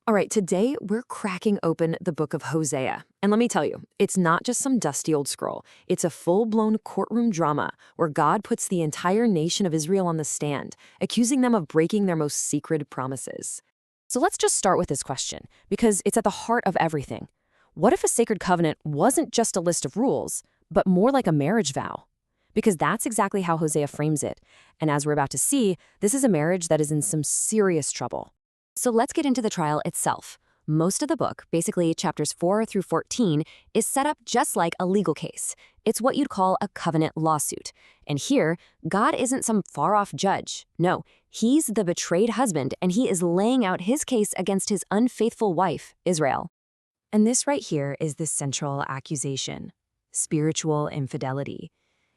All right, today we're cracking open the book of Hosea. And let me tell you, it's not just some dusty old scroll. It's a full-blown courtroom drama where God puts the entire nation of Israel on the stand, accusing them of breaking their most sacred promises. So let's just start with this question, because it's at the heart of everything. What if a sacred covenant wasn't just a list of rules, but more like a marriage vow? Because that's exactly how Hosea frames it. And as we're about to see, this is a marriage that is in some serious trouble. So let's get into the trial itself. Most of the book, basically chapters 4 through 14, is set up just like a legal case. It's what you'd call a covenant lawsuit. And here, God isn't some far-off judge. No, he's the betrayed husband, and he is laying out his case against his unfaithful wife, Israel. And this right here is the central accusation: spiritual infidelity.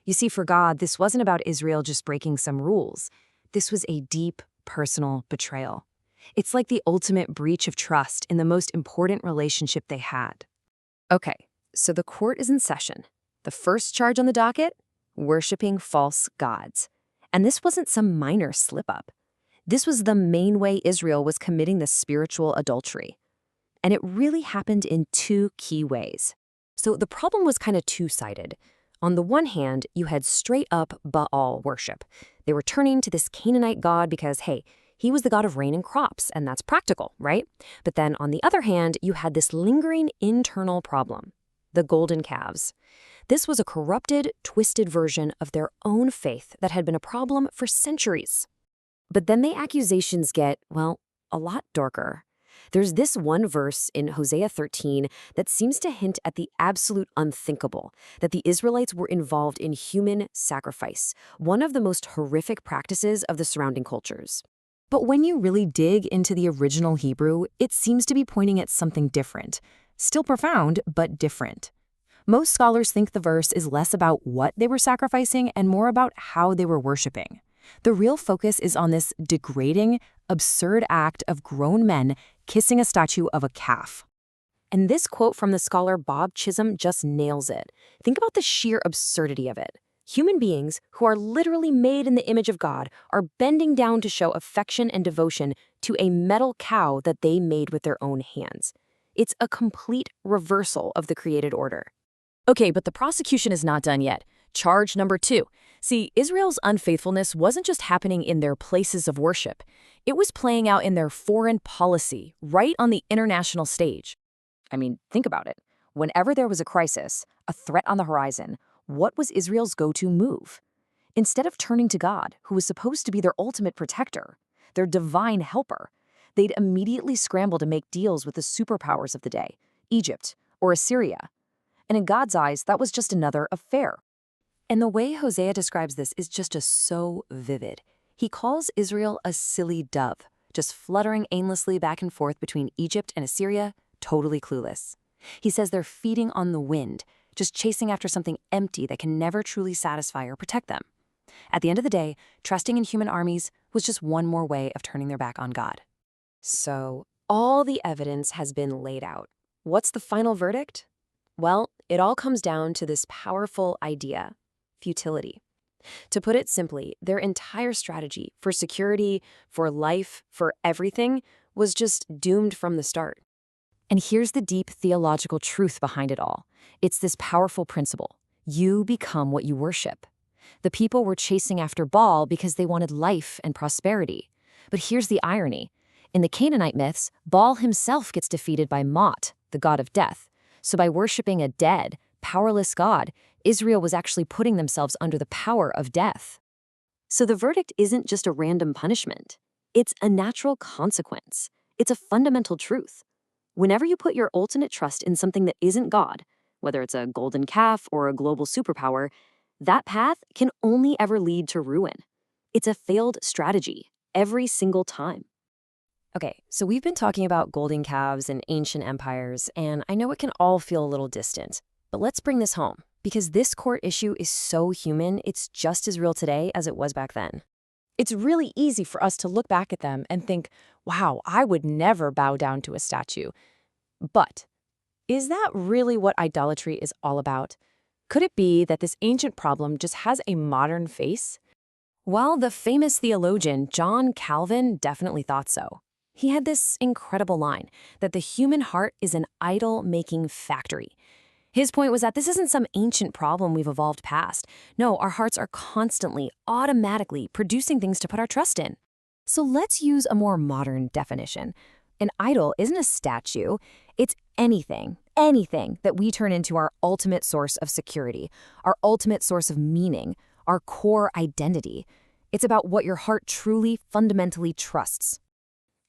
You see, for God, this wasn't about Israel just breaking some rules. This was a deep, personal betrayal. It's like the ultimate breach of trust in the most important relationship they had. Okay, so the court is in session. The first charge on the docket? Worshipping false gods. And this wasn't some minor slip-up. This was the main way Israel was committing the spiritual adultery. And it really happened in two key ways. So the problem was kind of two-sided. On the one hand, you had straight-up Baal worship. They were turning to this Canaanite god because, hey, he was the god of rain and crops, and that's practical, right? But then on the other hand, you had this lingering internal problem: the golden calves. This was a corrupted, twisted version of their own faith that had been a problem for centuries. But then the accusations get, well, a lot darker. There's this one verse in Hosea 13 that seems to hint at the absolute unthinkable, that the Israelites were involved in human sacrifice, one of the most horrific practices of the surrounding cultures. But when you really dig into the original Hebrew, it seems to be pointing at something different. Still profound, but different. Most scholars think the verse is less about what they were sacrificing and more about how they were worshiping. The real focus is on this degrading, absurd act of grown men kissing a statue of a calf. And this quote from the scholar Bob Chisholm just nails it. Think about the sheer absurdity of it. Human beings, who are literally made in the image of God, are bending down to show affection and devotion to a metal cow that they made with their own hands. It's a complete reversal of the created order. Okay, but the prosecution is not done yet. Charge number 2. See, Israel's unfaithfulness wasn't just happening in their places of worship. It was playing out in their foreign policy, right on the international stage. I mean, think about it. Whenever there was a crisis, a threat on the horizon, what was Israel's go-to move? Instead of turning to God, who was supposed to be their ultimate protector, their divine helper, they'd immediately scramble to make deals with the superpowers of the day, Egypt or Assyria. And in God's eyes, that was just another affair. And the way Hosea describes this is just so vivid. He calls Israel a silly dove, just fluttering aimlessly back and forth between Egypt and Assyria, totally clueless. He says they're feeding on the wind, just chasing after something empty that can never truly satisfy or protect them. At the end of the day, trusting in human armies was just one more way of turning their back on God. So, all the evidence has been laid out. What's the final verdict? Well, it all comes down to this powerful idea: futility. To put it simply, their entire strategy for security, for life, for everything was just doomed from the start. And here's the deep theological truth behind it all. It's this powerful principle: you become what you worship. The people were chasing after Baal because they wanted life and prosperity. But here's the irony. In the Canaanite myths, Baal himself gets defeated by Mot, the god of death. So by worshiping a dead, powerless god, Israel was actually putting themselves under the power of death. So the verdict isn't just a random punishment. It's a natural consequence. It's a fundamental truth. Whenever you put your ultimate trust in something that isn't God, whether it's a golden calf or a global superpower, that path can only ever lead to ruin. It's a failed strategy, every single time. Okay, so we've been talking about golden calves and ancient empires, and I know it can all feel a little distant. But let's bring this home, because this court issue is so human, it's just as real today as it was back then. It's really easy for us to look back at them and think, wow, I would never bow down to a statue. But is that really what idolatry is all about? Could it be that this ancient problem just has a modern face? Well, the famous theologian John Calvin definitely thought so. He had this incredible line that the human heart is an idol-making factory. His point was that this isn't some ancient problem we've evolved past. No, our hearts are constantly, automatically producing things to put our trust in. So let's use a more modern definition. An idol isn't a statue. It's anything that we turn into our ultimate source of security, our ultimate source of meaning, our core identity. It's about what your heart truly, fundamentally trusts.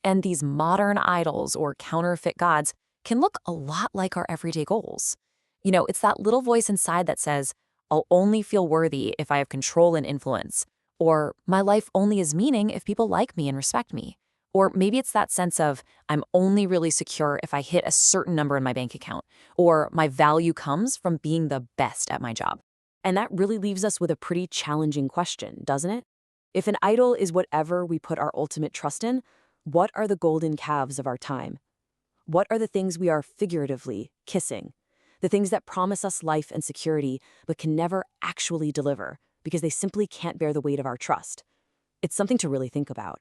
And these modern idols or counterfeit gods can look a lot like our everyday goals. It's that little voice inside that says, I'll only feel worthy if I have control and influence. Or my life only has meaning if people like me and respect me. Or maybe it's that sense of, I'm only really secure if I hit a certain number in my bank account. Or my value comes from being the best at my job. And that really leaves us with a pretty challenging question, doesn't it? If an idol is whatever we put our ultimate trust in, what are the golden calves of our time? What are the things we are figuratively kissing? The things that promise us life and security but can never actually deliver because they simply can't bear the weight of our trust. It's something to really think about.